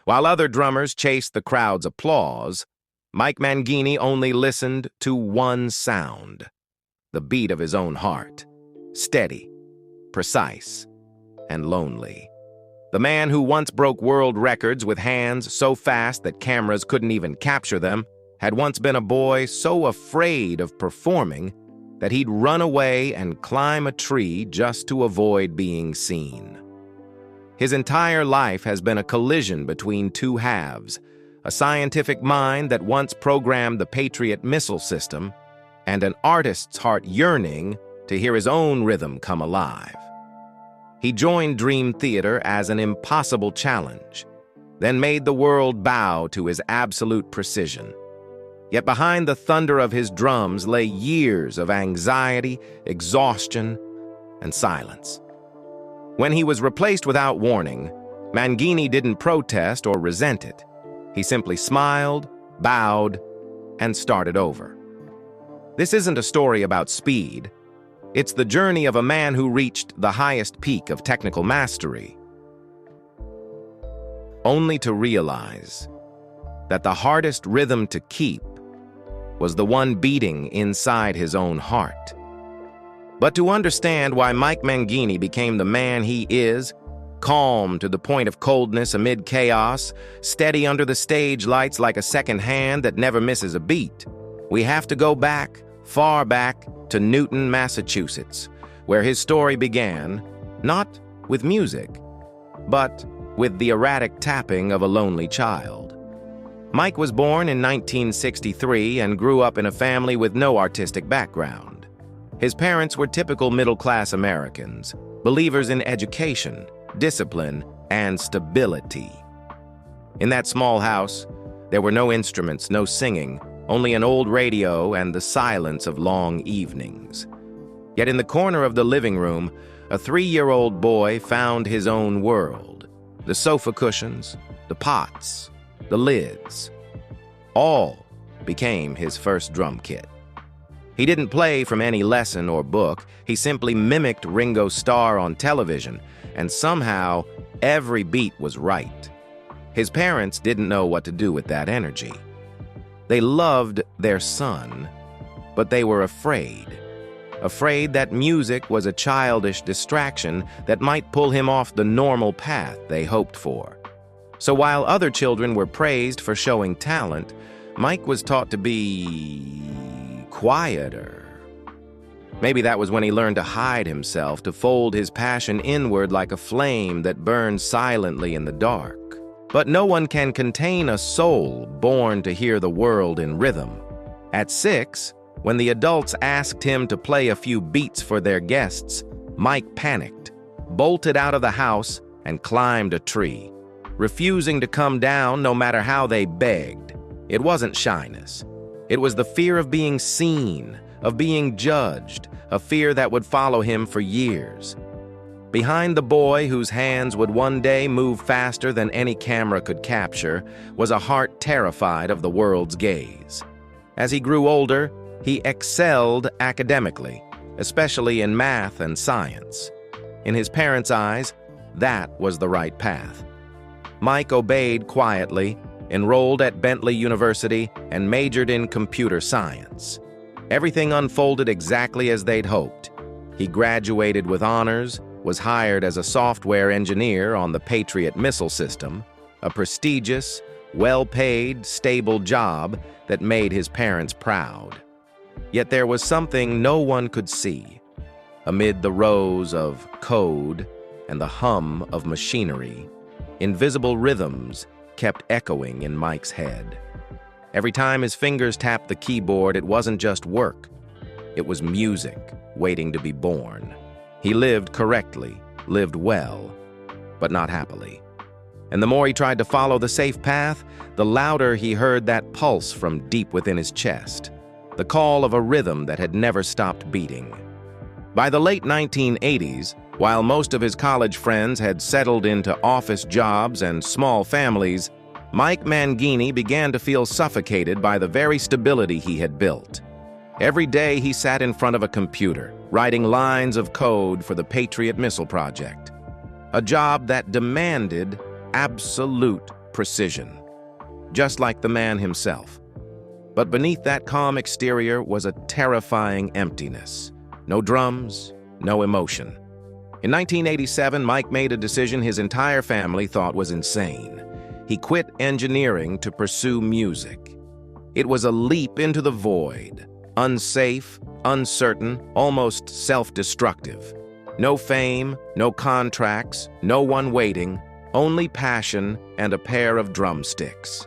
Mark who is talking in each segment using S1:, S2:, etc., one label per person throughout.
S1: While other drummers chased the crowd's applause, Mike Mangini only listened to one sound, the beat of his own heart, steady, precise, and lonely. The man who once broke world records with hands so fast that cameras couldn't even capture them had once been a boy so afraid of performing that he'd run away and climb a tree just to avoid being seen. His entire life has been a collision between two halves, a scientific mind that once programmed the Patriot missile system, and an artist's heart yearning to hear his own rhythm come alive. He joined Dream Theater as an impossible challenge, then made the world bow to his absolute precision. Yet behind the thunder of his drums lay years of anxiety, exhaustion, and silence. When he was replaced without warning, Mangini didn't protest or resent it. He simply smiled, bowed, and started over. This isn't a story about speed. It's the journey of a man who reached the highest peak of technical mastery, only to realize that the hardest rhythm to keep was the one beating inside his own heart. But to understand why Mike Mangini became the man he is, calm to the point of coldness amid chaos, steady under the stage lights like a second hand that never misses a beat, we have to go back, far back, to Newton, Massachusetts, where his story began, not with music, but with the erratic tapping of a lonely child. Mike was born in 1963 and grew up in a family with no artistic background. His parents were typical middle-class Americans, believers in education, discipline, and stability. In that small house, there were no instruments, no singing, only an old radio and the silence of long evenings. Yet in the corner of the living room, a 3-year-old boy found his own world. The sofa cushions, the pots, the lids, all became his first drum kit. He didn't play from any lesson or book. He simply mimicked Ringo Starr on television, and somehow every beat was right. His parents didn't know what to do with that energy. They loved their son, but they were afraid that music was a childish distraction that might pull him off the normal path they hoped for. So while other children were praised for showing talent, Mike was taught to be quieter. Maybe that was when he learned to hide himself, to fold his passion inward like a flame that burns silently in the dark. But no one can contain a soul born to hear the world in rhythm. At 6, when the adults asked him to play a few beats for their guests, Mike panicked, bolted out of the house, and climbed a tree, refusing to come down no matter how they begged. It wasn't shyness. It was the fear of being seen, of being judged, a fear that would follow him for years. Behind the boy whose hands would one day move faster than any camera could capture was a heart terrified of the world's gaze. As he grew older, he excelled academically, especially in math and science. In his parents' eyes, that was the right path. Mike obeyed quietly, enrolled at Bentley University, and majored in computer science. Everything unfolded exactly as they'd hoped. He graduated with honors, was hired as a software engineer on the Patriot missile system, a prestigious, well-paid, stable job that made his parents proud. Yet there was something no one could see. Amid the rows of code and the hum of machinery, invisible rhythms kept echoing in Mike's head. Every time his fingers tapped the keyboard, it wasn't just work. It was music waiting to be born. He lived correctly, lived well, but not happily. And the more he tried to follow the safe path, the louder he heard that pulse from deep within his chest, the call of a rhythm that had never stopped beating. By the late 1980s, while most of his college friends had settled into office jobs and small families, Mike Mangini began to feel suffocated by the very stability he had built. Every day he sat in front of a computer, writing lines of code for the Patriot missile project, a job that demanded absolute precision, just like the man himself. But beneath that calm exterior was a terrifying emptiness. No drums, no emotion. In 1987, Mike made a decision his entire family thought was insane. He quit engineering to pursue music. It was a leap into the void, unsafe, uncertain, almost self-destructive. No fame, no contracts, no one waiting, only passion and a pair of drumsticks.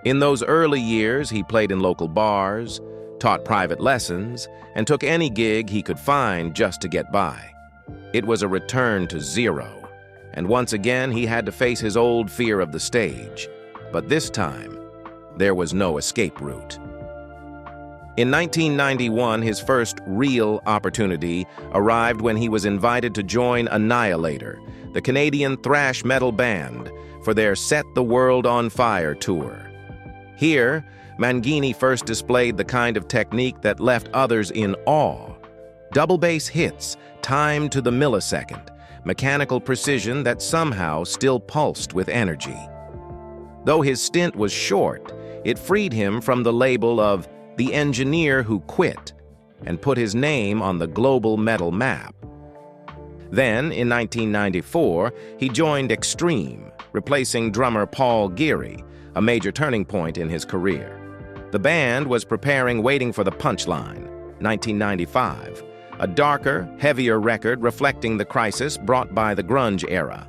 S1: In those early years, he played in local bars, taught private lessons, and took any gig he could find just to get by. It was a return to zero, and once again he had to face his old fear of the stage. But this time, there was no escape route. In 1991, his first real opportunity arrived when he was invited to join Annihilator, the Canadian thrash metal band, for their Set the World on Fire tour. Here, Mangini first displayed the kind of technique that left others in awe. Double bass hits, timed to the millisecond, mechanical precision that somehow still pulsed with energy. Though his stint was short, it freed him from the label of the engineer who quit and put his name on the global metal map. Then, in 1994, he joined Extreme, replacing drummer Paul Geary, a major turning point in his career. The band was preparing Waiting for the Punchline, 1995, a darker, heavier record reflecting the crisis brought by the grunge era.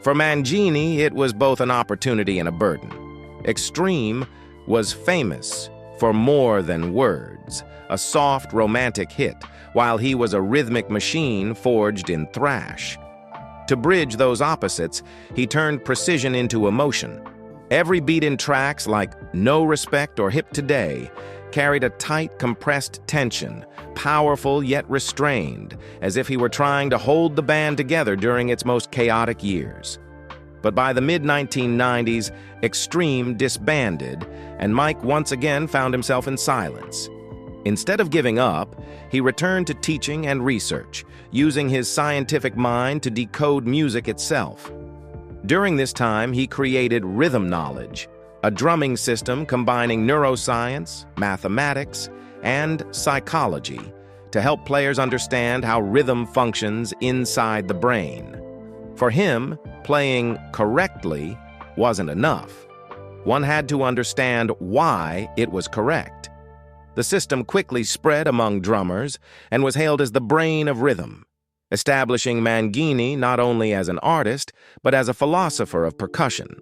S1: For Mangini, it was both an opportunity and a burden. Extreme was famous for More Than Words, a soft, romantic hit, while he was a rhythmic machine forged in thrash. To bridge those opposites, he turned precision into emotion. Every beat in tracks like No Respect or Hip Today carried a tight, compressed tension, powerful yet restrained, as if he were trying to hold the band together during its most chaotic years. But by the mid-1990s, Extreme disbanded, and Mike once again found himself in silence. Instead of giving up, he returned to teaching and research, using his scientific mind to decode music itself. During this time, he created Rhythm Knowledge, a drumming system combining neuroscience, mathematics, and psychology to help players understand how rhythm functions inside the brain. For him, playing correctly wasn't enough. One had to understand why it was correct. The system quickly spread among drummers and was hailed as the brain of rhythm, establishing Mangini not only as an artist, but as a philosopher of percussion.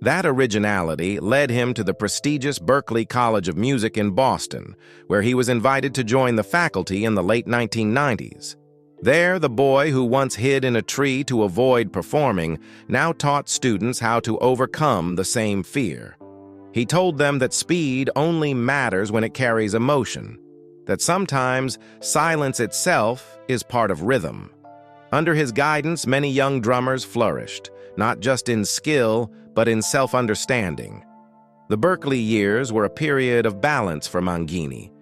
S1: That originality led him to the prestigious Berklee College of Music in Boston, where he was invited to join the faculty in the late 1990s. There, the boy who once hid in a tree to avoid performing now taught students how to overcome the same fear. He told them that speed only matters when it carries emotion, that sometimes silence itself is part of rhythm. Under his guidance, many young drummers flourished, not just in skill, but in self-understanding. The Berklee years were a period of balance for Mangini.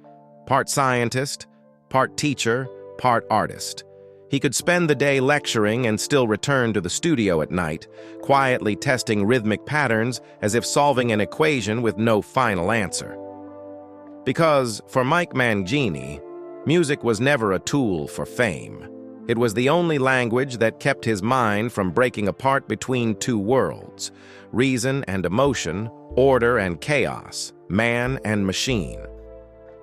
S1: Part scientist, part teacher, part artist. He could spend the day lecturing and still return to the studio at night, quietly testing rhythmic patterns as if solving an equation with no final answer. Because, for Mike Mangini, music was never a tool for fame. It was the only language that kept his mind from breaking apart between two worlds, reason and emotion, order and chaos, man and machine.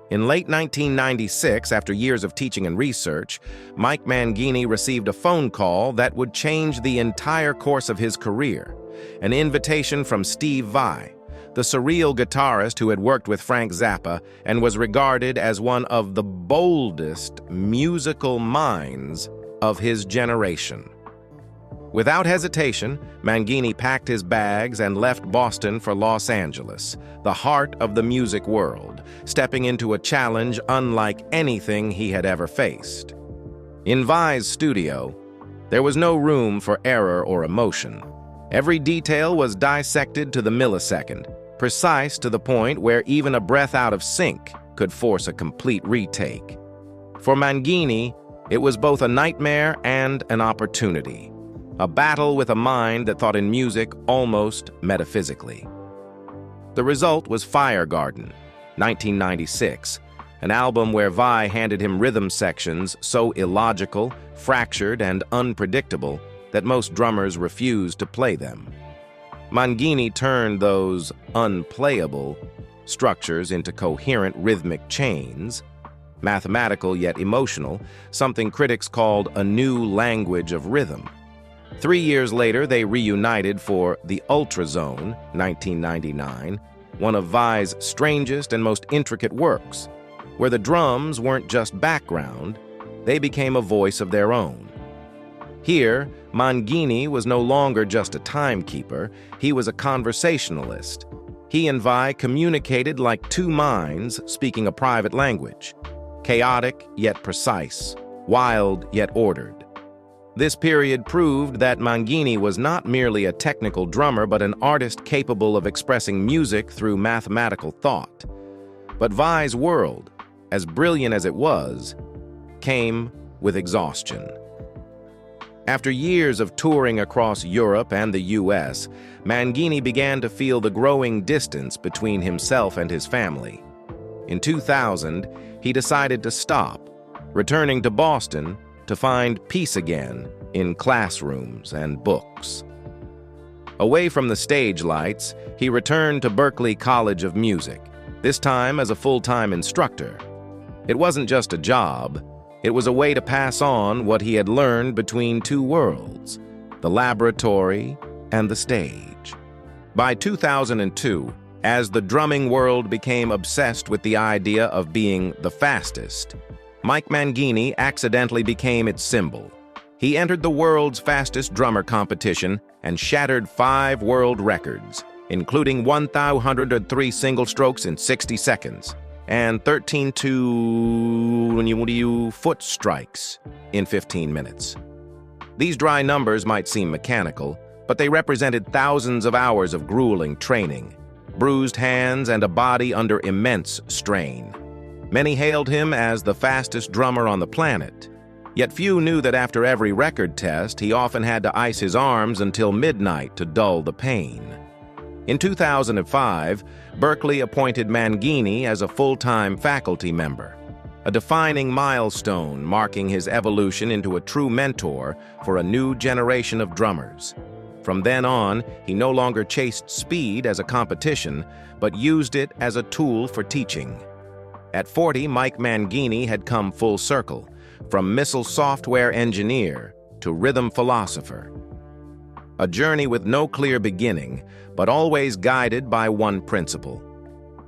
S1: In late 1996, after years of teaching and research, Mike Mangini received a phone call that would change the entire course of his career, an invitation from Steve Vai, the surreal guitarist who had worked with Frank Zappa and was regarded as one of the boldest musical minds of his generation. Without hesitation, Mangini packed his bags and left Boston for Los Angeles, the heart of the music world, stepping into a challenge unlike anything he had ever faced. In Vai's studio, there was no room for error or emotion. Every detail was dissected to the millisecond, precise to the point where even a breath out of sync could force a complete retake. For Mangini, it was both a nightmare and an opportunity. a battle with a mind that thought in music almost metaphysically. The result was Fire Garden, 1996, an album where Vai handed him rhythm sections so illogical, fractured, and unpredictable that most drummers refused to play them. Mangini turned those unplayable structures into coherent rhythmic chains, mathematical yet emotional, something critics called a new language of rhythm. 3 years later, they reunited for The Ultrazone, 1999, one of Vai's strangest and most intricate works, where the drums weren't just background, they became a voice of their own. Here, Mangini was no longer just a timekeeper, he was a conversationalist. He and Vai communicated like two minds speaking a private language, chaotic yet precise, wild yet ordered. This period proved that Mangini was not merely a technical drummer but an artist capable of expressing music through mathematical thought. But Vai's world, as brilliant as it was, came with exhaustion. After years of touring across Europe and the US, Mangini began to feel the growing distance between himself and his family. In 2000, he decided to stop, returning to Boston to find peace again in classrooms and books. Away from the stage lights, he returned to Berklee College of Music, this time as a full-time instructor. It wasn't just a job, it was a way to pass on what he had learned between two worlds, the laboratory and the stage. By 2002, as the drumming world became obsessed with the idea of being the fastest, Mike Mangini accidentally became its symbol. He entered the world's fastest drummer competition and shattered 5 world records, including 1,103 single strokes in 60 seconds and 13 foot strikes in 15 minutes. These dry numbers might seem mechanical, but they represented thousands of hours of grueling training, bruised hands, and a body under immense strain. Many hailed him as the fastest drummer on the planet, yet few knew that after every record test, he often had to ice his arms until midnight to dull the pain. In 2005, Berklee appointed Mangini as a full-time faculty member, a defining milestone marking his evolution into a true mentor for a new generation of drummers. From then on, he no longer chased speed as a competition, but used it as a tool for teaching. At 40, Mike Mangini had come full circle, from missile software engineer to rhythm philosopher. A journey with no clear beginning, but always guided by one principle: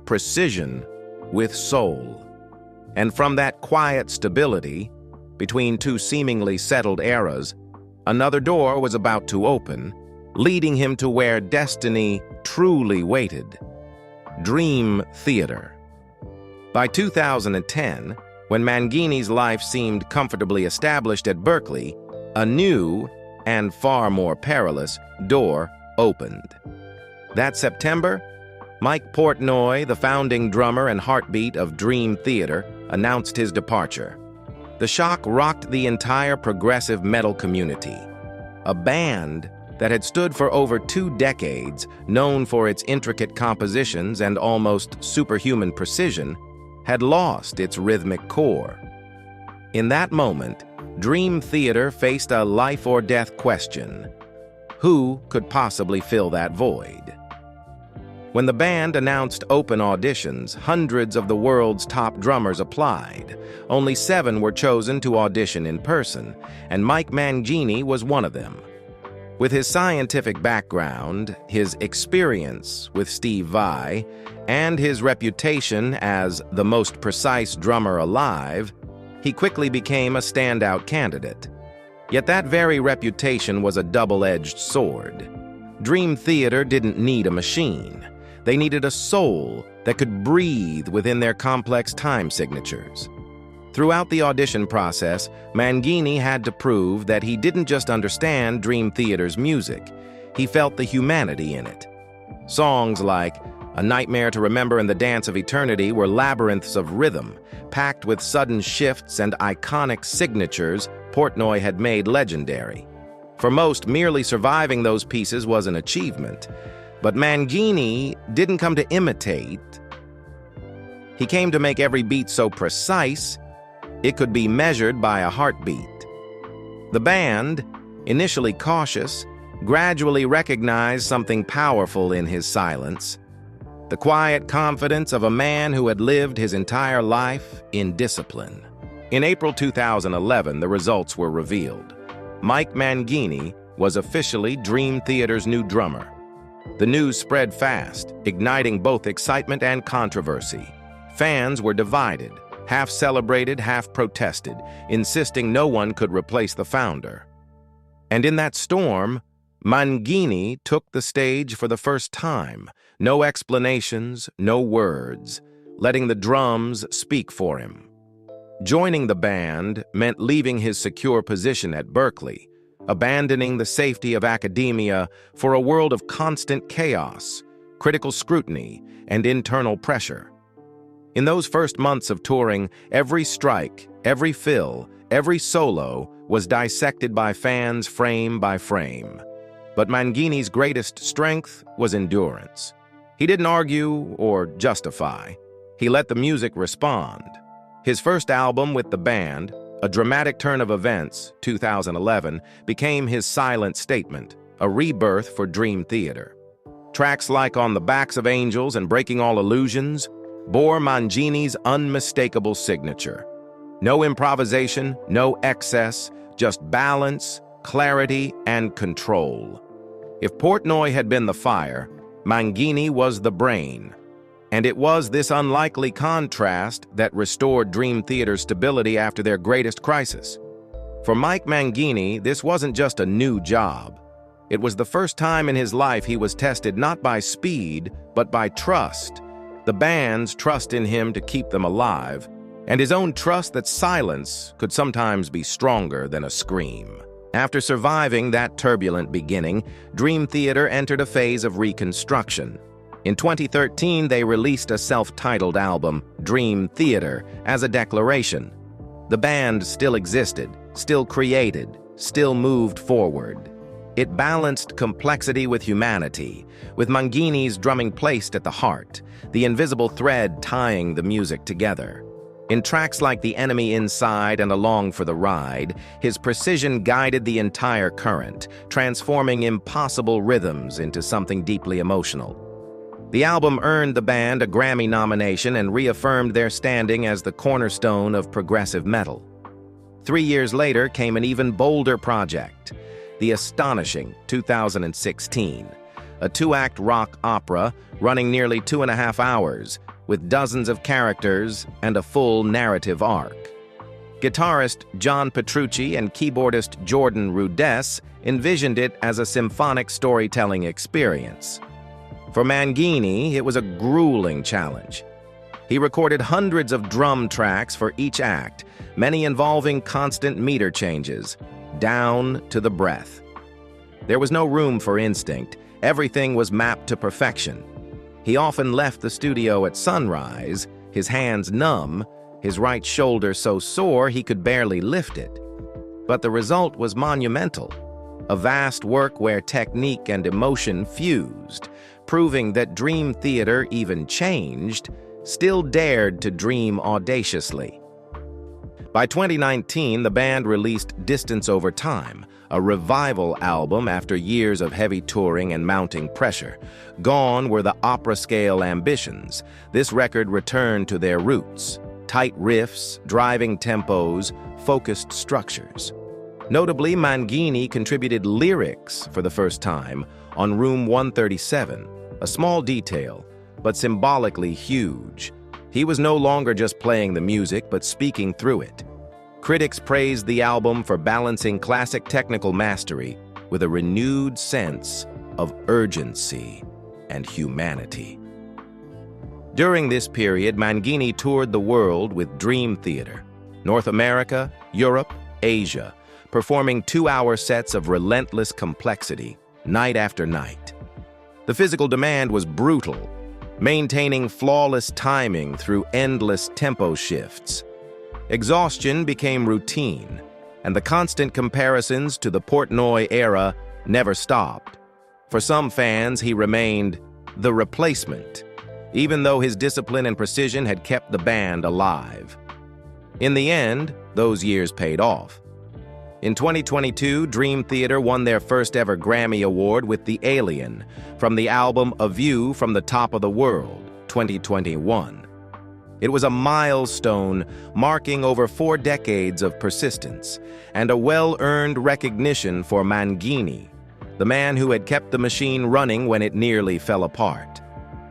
S1: precision with soul. And from that quiet stability, between two seemingly settled eras, another door was about to open, leading him to where destiny truly waited: Dream Theater. By 2010, when Mangini's life seemed comfortably established at Berklee, a new and far more perilous door opened. That September, Mike Portnoy, the founding drummer and heartbeat of Dream Theater, announced his departure. The shock rocked the entire progressive metal community. A band that had stood for over 2 decades, known for its intricate compositions and almost superhuman precision, had lost its rhythmic core. In that moment, Dream Theater faced a life-or-death question: who could possibly fill that void? When the band announced open auditions, hundreds of the world's top drummers applied. Only 7 were chosen to audition in person, and Mike Mangini was one of them. With his scientific background, his experience with Steve Vai, and his reputation as the most precise drummer alive, he quickly became a standout candidate. Yet that very reputation was a double-edged sword. Dream Theater didn't need a machine. They needed a soul that could breathe within their complex time signatures. Throughout the audition process, Mangini had to prove that he didn't just understand Dream Theater's music, he felt the humanity in it. Songs like A Nightmare to Remember and The Dance of Eternity were labyrinths of rhythm, packed with sudden shifts and iconic signatures Portnoy had made legendary. For most, merely surviving those pieces was an achievement. But Mangini didn't come to imitate. He came to make every beat so precise, it could be measured by a heartbeat. The band, initially cautious, gradually recognized something powerful in his silence. The quiet confidence of a man who had lived his entire life in discipline. In April 2011, the results were revealed. Mike Mangini was officially Dream Theater's new drummer. The news spread fast, igniting both excitement and controversy. Fans were divided, half celebrated, half protested, insisting no one could replace the founder. And in that storm, Mangini took the stage for the first time. No explanations, no words, letting the drums speak for him. Joining the band meant leaving his secure position at Berkeley, abandoning the safety of academia for a world of constant chaos, critical scrutiny, and internal pressure. In those first months of touring, every strike, every fill, every solo was dissected by fans frame by frame. But Mangini's greatest strength was endurance. He didn't argue or justify. He let the music respond. His first album with the band, A Dramatic Turn of Events, 2011, became his silent statement, a rebirth for Dream Theater. Tracks like On the Backs of Angels and Breaking All Illusions bore Mangini's unmistakable signature. No improvisation, no excess, just balance, clarity, and control. If Portnoy had been the fire, Mangini was the brain. And it was this unlikely contrast that restored Dream Theater's stability after their greatest crisis. For Mike Mangini, this wasn't just a new job. It was the first time in his life he was tested not by speed, but by trust. The band's trust in him to keep them alive, and his own trust that silence could sometimes be stronger than a scream. After surviving that turbulent beginning, Dream Theater entered a phase of reconstruction. In 2013, they released a self-titled album, Dream Theater, as a declaration. The band still existed, still created, still moved forward. It balanced complexity with humanity, with Mangini's drumming placed at the heart, the invisible thread tying the music together. In tracks like The Enemy Inside and Along for the Ride, his precision guided the entire current, transforming impossible rhythms into something deeply emotional. The album earned the band a Grammy nomination and reaffirmed their standing as the cornerstone of progressive metal. 3 years later came an even bolder project, the astonishing 2016, a 2-act rock opera running nearly 2.5 hours, with dozens of characters and a full narrative arc. Guitarist John Petrucci and keyboardist Jordan Rudess envisioned it as a symphonic storytelling experience. For Mangini, it was a grueling challenge. He recorded hundreds of drum tracks for each act, many involving constant meter changes, down to the breath. There was no room for instinct. Everything was mapped to perfection. He often left the studio at sunrise, his hands numb, his right shoulder so sore he could barely lift it. But the result was monumental, a vast work where technique and emotion fused, proving that Dream Theater, even changed, still dared to dream audaciously. By 2019, the band released Distance Over Time, a revival album after years of heavy touring and mounting pressure. Gone were the opera-scale ambitions. This record returned to their roots: tight riffs, driving tempos, focused structures. Notably, Mangini contributed lyrics for the first time on Room 137, a small detail, but symbolically huge. He was no longer just playing the music, but speaking through it. Critics praised the album for balancing classic technical mastery with a renewed sense of urgency and humanity. During this period, Mangini toured the world with Dream Theater, North America, Europe, Asia, performing 2-hour sets of relentless complexity, night after night. The physical demand was brutal, maintaining flawless timing through endless tempo shifts. Exhaustion became routine, and the constant comparisons to the Portnoy era never stopped. For some fans, he remained the replacement, even though his discipline and precision had kept the band alive. In the end, those years paid off. In 2022, Dream Theater won their first ever Grammy Award with The Alien from the album A View from the Top of the World, 2021. It was a milestone marking over 4 decades of persistence and a well-earned recognition for Mangini, the man who had kept the machine running when it nearly fell apart.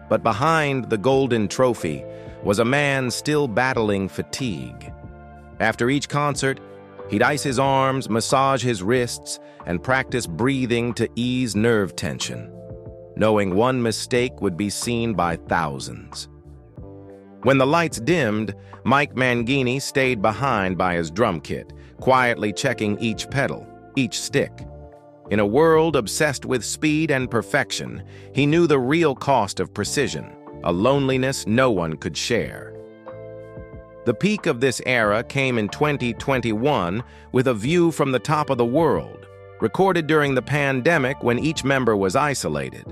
S1: But behind the golden trophy was a man still battling fatigue. After each concert, he'd ice his arms, massage his wrists, and practice breathing to ease nerve tension, knowing one mistake would be seen by thousands. When the lights dimmed, Mike Mangini stayed behind by his drum kit, quietly checking each pedal, each stick. In a world obsessed with speed and perfection, he knew the real cost of precision, a loneliness no one could share. The peak of this era came in 2021 with A View from the Top of the World, recorded during the pandemic when each member was isolated.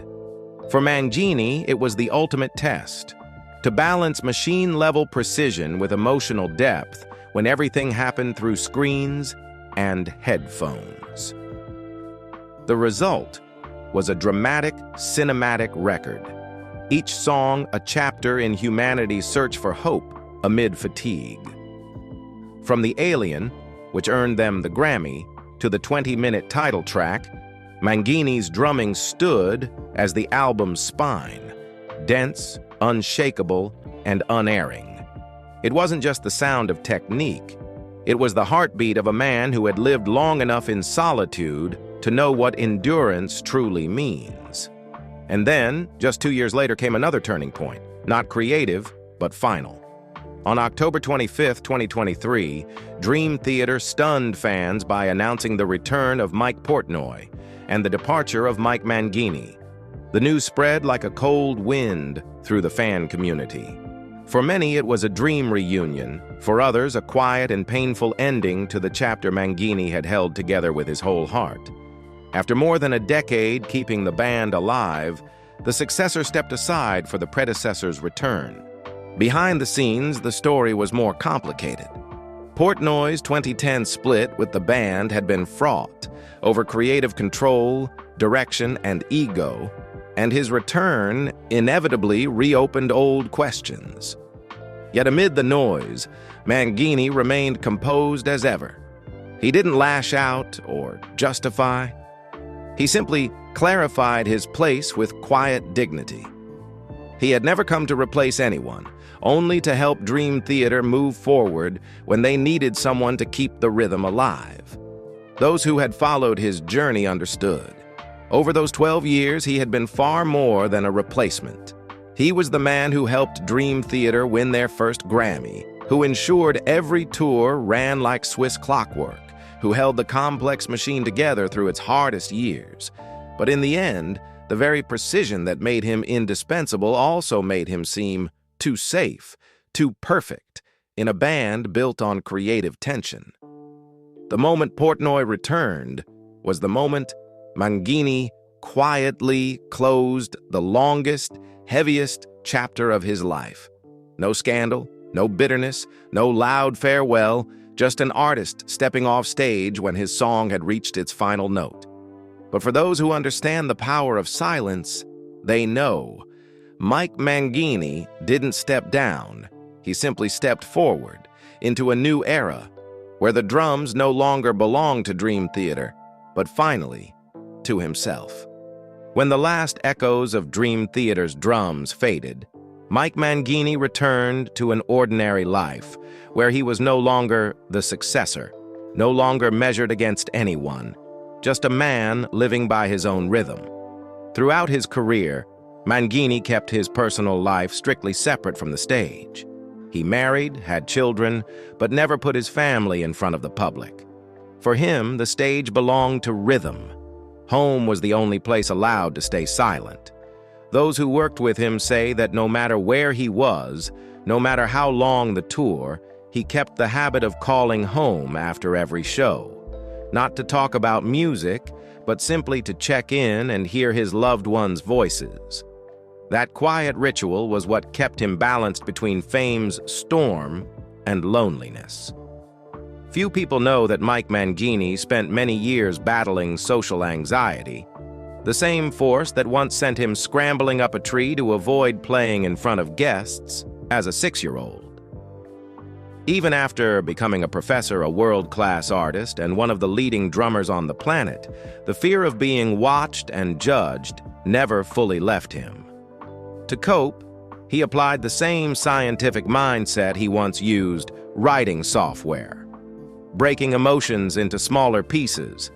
S1: For Mangini, it was the ultimate test, to balance machine-level precision with emotional depth when everything happened through screens and headphones. The result was a dramatic, cinematic record, each song a chapter in humanity's search for hope amid fatigue. From The Alien, which earned them the Grammy, to the 20-minute title track, Mangini's drumming stood as the album's spine, dense, unshakable, and unerring. It wasn't just the sound of technique. It was the heartbeat of a man who had lived long enough in solitude to know what endurance truly means. And then, just 2 years later, came another turning point, not creative, but final. On October 25, 2023, Dream Theater stunned fans by announcing the return of Mike Portnoy and the departure of Mike Mangini. The news spread like a cold wind through the fan community. For many, it was a dream reunion. For others, a quiet and painful ending to the chapter Mangini had held together with his whole heart. After more than a decade keeping the band alive, the successor stepped aside for the predecessor's return. Behind the scenes, the story was more complicated. Portnoy's 2010 split with the band had been fraught over creative control, direction, and ego, and his return inevitably reopened old questions. Yet amid the noise, Mangini remained composed as ever. He didn't lash out or justify. He simply clarified his place with quiet dignity. He had never come to replace anyone, only to help Dream Theater move forward when they needed someone to keep the rhythm alive. Those who had followed his journey understood. Over those 12 years, he had been far more than a replacement. He was the man who helped Dream Theater win their first Grammy, who ensured every tour ran like Swiss clockwork, who held the complex machine together through its hardest years. But in the end, the very precision that made him indispensable also made him seem too safe, too perfect, in a band built on creative tension. The moment Portnoy returned was the moment Mangini quietly closed the longest, heaviest chapter of his life. No scandal, no bitterness, no loud farewell, just an artist stepping off stage when his song had reached its final note. But for those who understand the power of silence, they know Mike Mangini didn't step down. He simply stepped forward into a new era where the drums no longer belonged to Dream Theater, but finally to himself. When the last echoes of Dream Theater's drums faded, Mike Mangini returned to an ordinary life where he was no longer the successor, no longer measured against anyone, just a man living by his own rhythm. Throughout his career, Mangini kept his personal life strictly separate from the stage. He married, had children, but never put his family in front of the public. For him, the stage belonged to rhythm. Home was the only place allowed to stay silent. Those who worked with him say that no matter where he was, no matter how long the tour, he kept the habit of calling home after every show, not to talk about music, but simply to check in and hear his loved ones' voices. That quiet ritual was what kept him balanced between fame's storm and loneliness. Few people know that Mike Mangini spent many years battling social anxiety, the same force that once sent him scrambling up a tree to avoid playing in front of guests as a 6-year-old. Even after becoming a professor, a world-class artist, and one of the leading drummers on the planet, the fear of being watched and judged never fully left him. To cope, he applied the same scientific mindset he once used: writing software, breaking emotions into smaller pieces,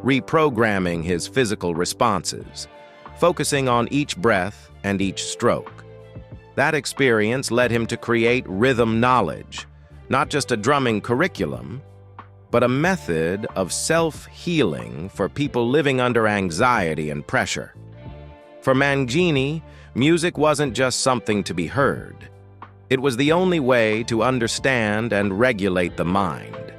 S1: reprogramming his physical responses, focusing on each breath and each stroke. That experience led him to create rhythm knowledge, not just a drumming curriculum, but a method of self-healing for people living under anxiety and pressure. For Mangini, music wasn't just something to be heard. It was the only way to understand and regulate the mind.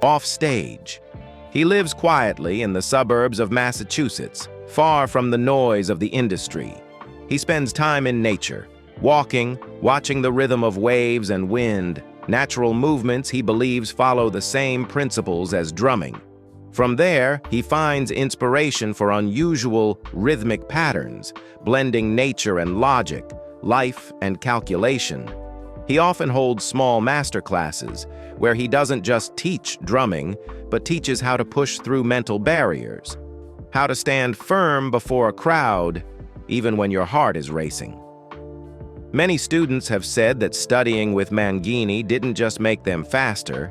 S1: Off stage, he lives quietly in the suburbs of Massachusetts, far from the noise of the industry. He spends time in nature, walking, watching the rhythm of waves and wind, natural movements he believes follow the same principles as drumming. From there, he finds inspiration for unusual rhythmic patterns, blending nature and logic, life and calculation. He often holds small masterclasses where he doesn't just teach drumming, but teaches how to push through mental barriers, how to stand firm before a crowd, even when your heart is racing. Many students have said that studying with Mangini didn't just make them faster,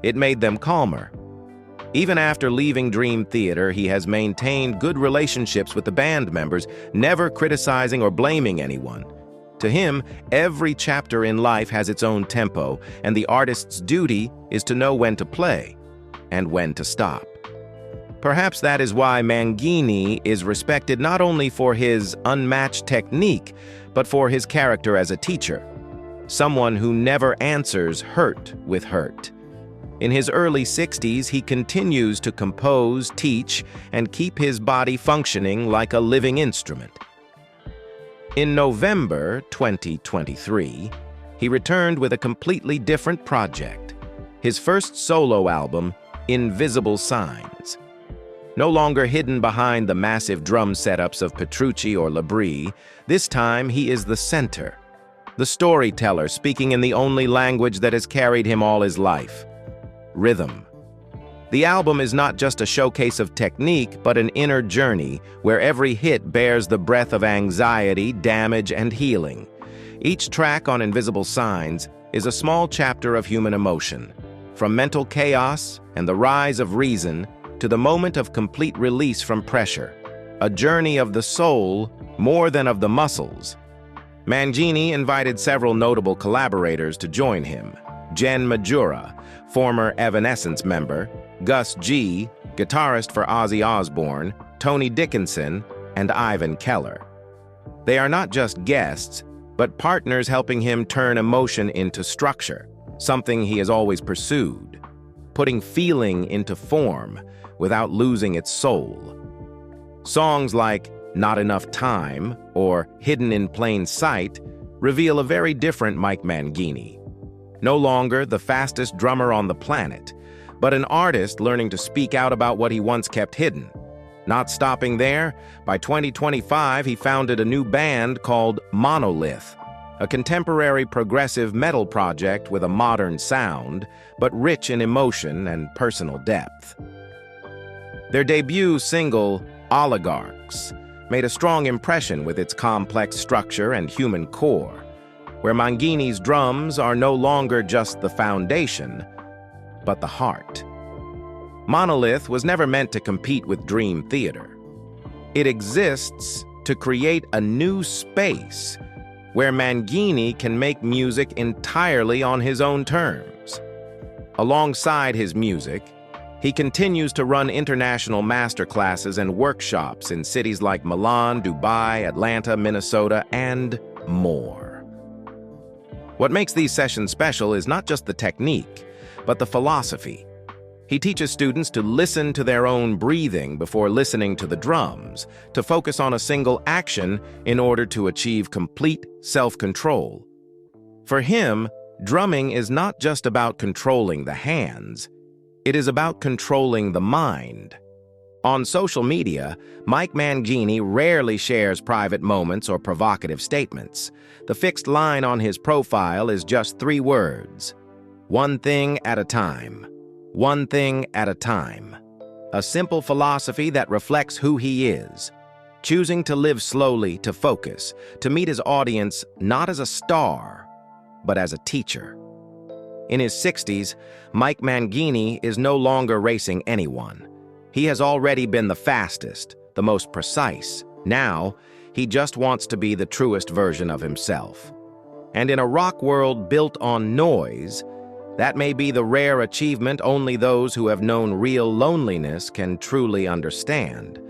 S1: it made them calmer. Even after leaving Dream Theater, he has maintained good relationships with the band members, never criticizing or blaming anyone. To him, every chapter in life has its own tempo, and the artist's duty is to know when to play and when to stop. Perhaps that is why Mangini is respected not only for his unmatched technique, but for his character as a teacher, someone who never answers hurt with hurt. In his early 60s, he continues to compose, teach, and keep his body functioning like a living instrument. In November 2023, he returned with a completely different project, his first solo album, Invisible Signs. No longer hidden behind the massive drum setups of Petrucci or Labrie, this time he is the center, the storyteller speaking in the only language that has carried him all his life: rhythm. The album is not just a showcase of technique, but an inner journey where every hit bears the breath of anxiety, damage, and healing. Each track on Invisible Signs is a small chapter of human emotion, from mental chaos and the rise of reason to the moment of complete release from pressure, a journey of the soul more than of the muscles. Mangini invited several notable collaborators to join him: Jen Majura, former Evanescence member, Gus G., guitarist for Ozzy Osbourne, Tony Dickinson, and Ivan Keller. They are not just guests, but partners helping him turn emotion into structure, something he has always pursued, putting feeling into form without losing its soul. Songs like Not Enough Time or Hidden in Plain Sight reveal a very different Mike Mangini. No longer the fastest drummer on the planet, but an artist learning to speak out about what he once kept hidden. Not stopping there, by 2025 he founded a new band called Monolith, a contemporary progressive metal project with a modern sound, but rich in emotion and personal depth. Their debut single, Oligarchs, made a strong impression with its complex structure and human core, where Mangini's drums are no longer just the foundation, but the heart. Monolith was never meant to compete with Dream Theater. It exists to create a new space where Mangini can make music entirely on his own terms. Alongside his music, he continues to run international masterclasses and workshops in cities like Milan, Dubai, Atlanta, Minnesota, and more. What makes these sessions special is not just the technique, but the philosophy. He teaches students to listen to their own breathing before listening to the drums, to focus on a single action in order to achieve complete self-control. For him, drumming is not just about controlling the hands, it is about controlling the mind. On social media, Mike Mangini rarely shares private moments or provocative statements. The fixed line on his profile is just 3 words: one thing at a time. One thing at a time. A simple philosophy that reflects who he is, choosing to live slowly, to focus, to meet his audience not as a star, but as a teacher. In his 60s, Mike Mangini is no longer racing anyone. He has already been the fastest, the most precise. Now, he just wants to be the truest version of himself. And in a rock world built on noise, that may be the rare achievement only those who have known real loneliness can truly understand.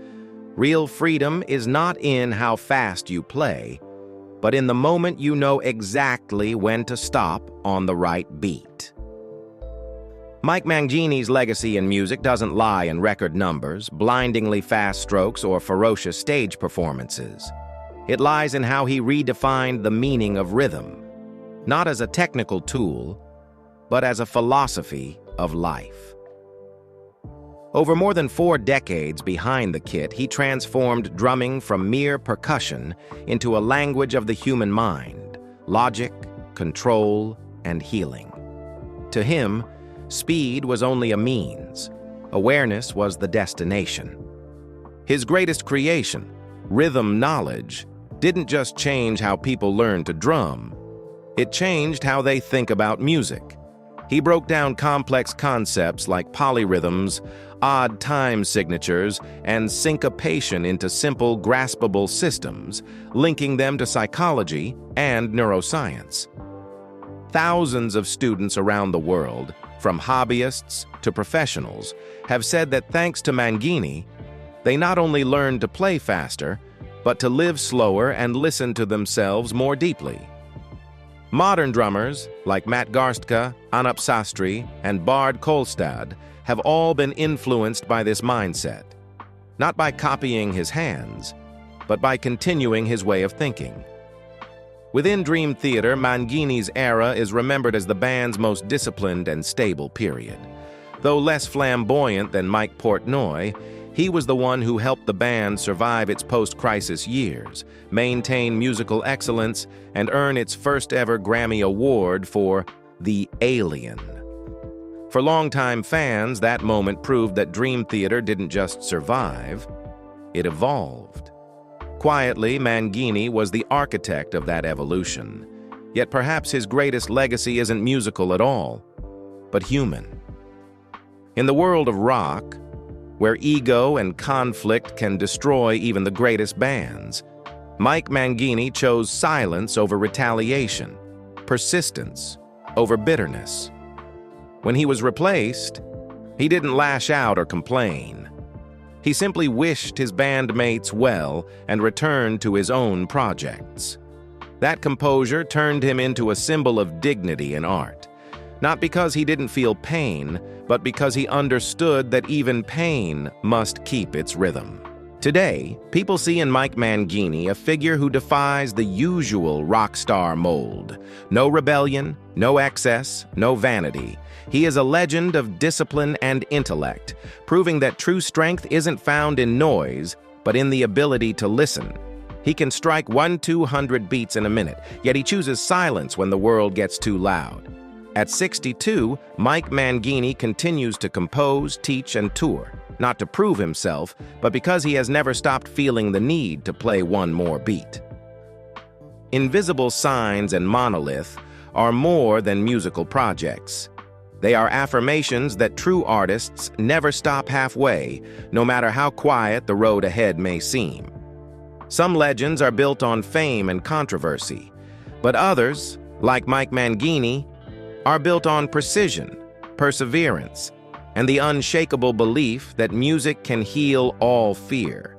S1: Real freedom is not in how fast you play, but in the moment you know exactly when to stop on the right beat. Mike Mangini's legacy in music doesn't lie in record numbers, blindingly fast strokes, or ferocious stage performances. It lies in how he redefined the meaning of rhythm, not as a technical tool, but as a philosophy of life. Over more than 4 decades behind the kit, he transformed drumming from mere percussion into a language of the human mind, logic, control, and healing. To him, speed was only a means. Awareness was the destination. His greatest creation, rhythm knowledge, didn't just change how people learned to drum. It changed how they think about music. He broke down complex concepts like polyrhythms, odd time signatures, and syncopation into simple, graspable systems, linking them to psychology and neuroscience. Thousands of students around the world, from hobbyists to professionals, have said that thanks to Mangini, they not only learned to play faster, but to live slower and listen to themselves more deeply. Modern drummers, like Matt Garstka, Anup Sastry, and Bard Kolstad, have all been influenced by this mindset, not by copying his hands, but by continuing his way of thinking. Within Dream Theater, Mangini's era is remembered as the band's most disciplined and stable period. Though less flamboyant than Mike Portnoy, he was the one who helped the band survive its post-crisis years, maintain musical excellence, and earn its first-ever Grammy Award for The Alien. For longtime fans, that moment proved that Dream Theater didn't just survive, it evolved. Quietly, Mangini was the architect of that evolution. Yet perhaps his greatest legacy isn't musical at all, but human. In the world of rock, where ego and conflict can destroy even the greatest bands, Mike Mangini chose silence over retaliation, persistence over bitterness. When he was replaced, he didn't lash out or complain. He simply wished his bandmates well and returned to his own projects. That composure turned him into a symbol of dignity in art, not because he didn't feel pain, but because he understood that even pain must keep its rhythm. Today, people see in Mike Mangini a figure who defies the usual rock star mold. No rebellion, no excess, no vanity. He is a legend of discipline and intellect, proving that true strength isn't found in noise, but in the ability to listen. He can strike 1-200 beats in a minute, yet he chooses silence when the world gets too loud. At 62, Mike Mangini continues to compose, teach, and tour, not to prove himself, but because he has never stopped feeling the need to play one more beat. Invisible Signs and Monolith are more than musical projects. They are affirmations that true artists never stop halfway, no matter how quiet the road ahead may seem. Some legends are built on fame and controversy, but others, like Mike Mangini, are built on precision, perseverance, and the unshakable belief that music can heal all fear.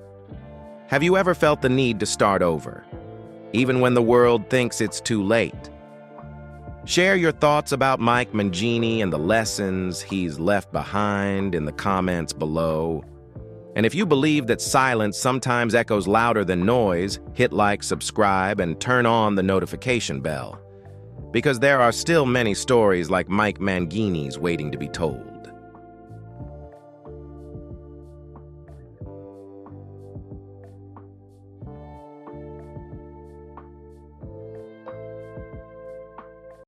S1: Have you ever felt the need to start over, even when the world thinks it's too late? Share your thoughts about Mike Mangini and the lessons he's left behind in the comments below. And if you believe that silence sometimes echoes louder than noise, hit like, subscribe, and turn on the notification bell. Because there are still many stories like Mike Mangini's waiting to be told.